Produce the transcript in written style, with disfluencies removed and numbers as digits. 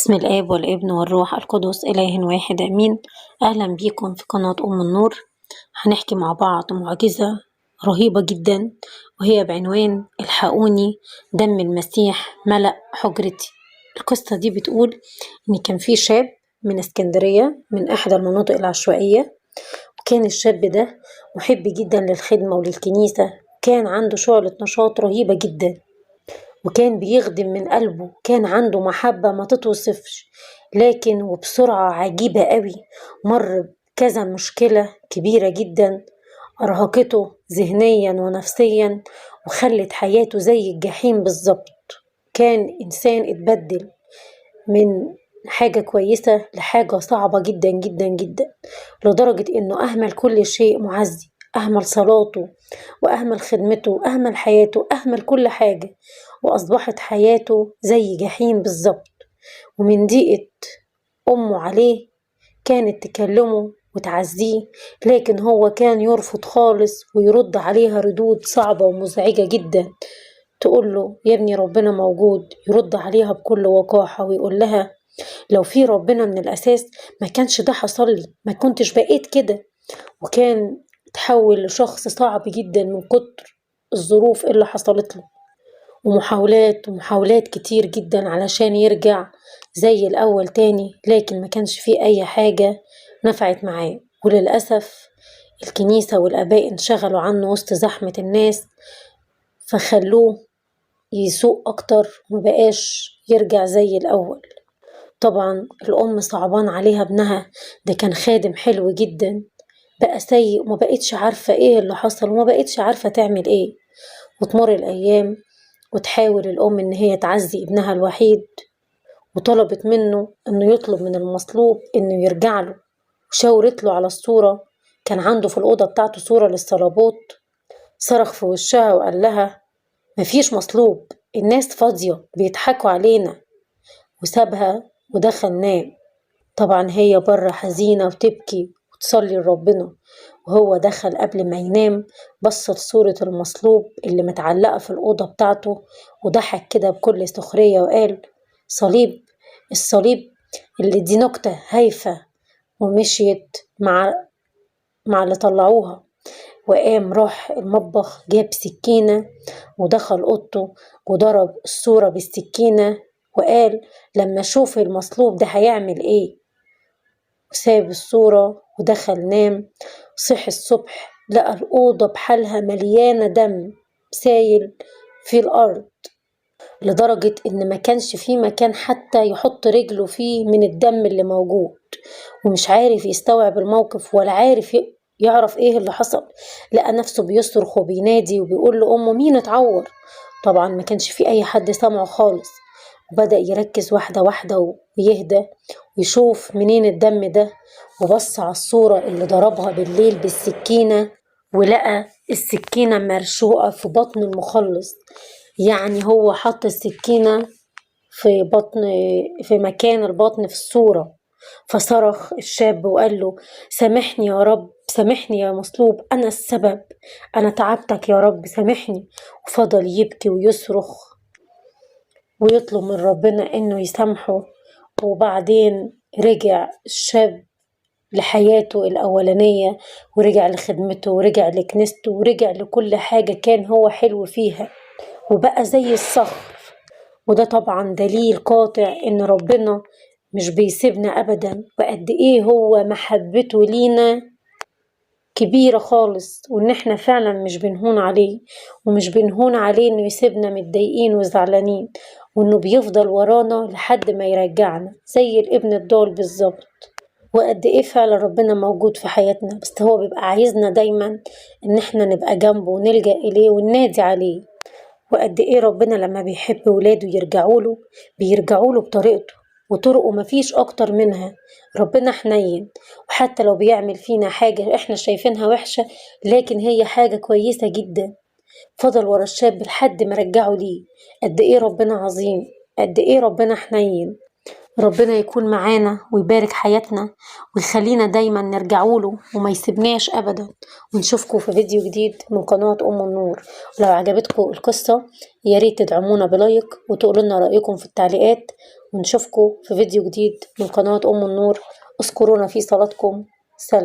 بسم الآب والابن والروح القدس إله واحد آمين. أهلا بيكم في قناة أم النور. هنحكي مع بعض معجزة رهيبة جدا، وهي بعنوان الحقوني دم المسيح ملأ حجرتي. القصة دي بتقول إن كان في شاب من اسكندرية، من إحدى المناطق العشوائية، وكان الشاب ده محب جدا للخدمة وللكنيسة، كان عنده شعلة نشاط رهيبة جدا، وكان بيخدم من قلبه، كان عنده محبة ما تتوصفش. لكن وبسرعة عجيبة قوي مر بكذا مشكلة كبيرة جدا أرهقته ذهنيا ونفسيا، وخلت حياته زي الجحيم بالظبط. كان إنسان اتبدل من حاجة كويسة لحاجة صعبة جدا جدا جدا، لدرجة إنه أهمل كل شيء معزي، أهمل صلاته وأهمل خدمته وأهمل حياته، أهمل كل حاجة، وأصبحت حياته زي جحيم بالظبط. ومن ضيقة أمه عليه كانت تكلمه وتعزيه، لكن هو كان يرفض خالص ويرد عليها ردود صعبة ومزعجة جدا. تقول له يا ابني ربنا موجود، يرد عليها بكل وقاحة ويقول لها لو في ربنا من الأساس ما كانش ده حصل لي، ما كنتش بقيت كده. وكان تحول لشخص صعب جدا من كتر الظروف اللي حصلت له، ومحاولات كتير جدا علشان يرجع زي الأول تاني، لكن ما كانش فيه أي حاجة نفعت معاه. وللأسف الكنيسة والآباء انشغلوا عنه وسط زحمة الناس، فخلوه يسوء أكتر ومبقاش يرجع زي الأول. طبعا الأم صعبان عليها ابنها، ده كان خادم حلو جدا بقى سيء، وما بقتش عارفة ايه اللي حصل، وما بقتش عارفة تعمل ايه. وتمر الأيام وتحاول الأم إن هي تعزي ابنها الوحيد، وطلبت منه إنه يطلب من المصلوب إنه يرجع له، وشاورت له على الصورة. كان عنده في الأوضة بتاعته صورة للصليبوت. صرخ في وشها وقال لها مفيش مصلوب، الناس فاضية بيضحكوا علينا، وسابها ودخل نام. طبعا هي بره حزينة وتبكي وتصلي لربنا، وهو دخل قبل ما ينام بص لصورة المصلوب اللي متعلقة في الأوضة بتاعته، وضحك كده بكل سخرية وقال صليب، الصليب اللي دي نكتة هايفة. ومشيت مع اللي طلعوها، وقام راح المطبخ جاب سكينة ودخل أوضته وضرب الصورة بالسكينة، وقال لما اشوف المصلوب ده هيعمل ايه. وساب الصورة ودخل نام. صحي الصبح لقى الأوضة بحالها مليانة دم سايل في الأرض، لدرجة إن ما كانش فيه مكان حتى يحط رجله فيه من الدم اللي موجود. ومش عارف يستوعب الموقف ولا عارف يعرف ايه اللي حصل. لقى نفسه بيصرخ وبينادي وبيقول لأمه مين اتعور. طبعا ما كانش فيه أي حد سمعه خالص. وبدأ يركز واحدة واحدة ويهدى ويشوف منين الدم ده، وبص على الصورة اللي ضربها بالليل بالسكينة، ولقى السكينة مرشوقة في بطن المخلص. يعني هو حط السكينة في مكان البطن في الصورة. فصرخ الشاب وقال له سامحني يا رب، سامحني يا مصلوب، أنا السبب، أنا تعبتك يا رب سامحني. وفضل يبكي ويصرخ ويطلب من ربنا إنه يسامحه. وبعدين رجع الشاب لحياته الأولانية، ورجع لخدمته، ورجع لكنيسته، ورجع لكل حاجة كان هو حلو فيها، وبقى زي الصخر. وده طبعا دليل قاطع إن ربنا مش بيسيبنا أبدا، وقد إيه هو محبته لينا كبيرة خالص، وإن إحنا فعلا مش بنهون عليه، ومش بنهون عليه إنه يسيبنا متضايقين وزعلانين، وإنه بيفضل ورانا لحد ما يرجعنا زي الابن الضال بالظبط. وقد إيه فعلا ربنا موجود في حياتنا، بس هو بيبقى عايزنا دايما إن إحنا نبقى جنبه ونلجأ إليه وننادي عليه. وقد إيه ربنا لما بيحب ولاده بيرجعوا له بطريقته، وطرقه مفيش أكتر منها. ربنا حنين، وحتى لو بيعمل فينا حاجة إحنا شايفينها وحشة، لكن هي حاجة كويسة جدا. فضل ورا الشاب لحد ما رجعه ليه. قد إيه ربنا عظيم، قد إيه ربنا حنين. ربنا يكون معانا ويبارك حياتنا ويخلينا دايما نرجعوله وما يسيبناش أبدا. ونشوفكم في فيديو جديد من قناة أم النور. ولو عجبتكم القصة ياريت تدعمونا بلايك وتقولوا لنا رأيكم في التعليقات، ونشوفكم في فيديو جديد من قناة أم النور. اذكرونا في صلاتكم. سلام.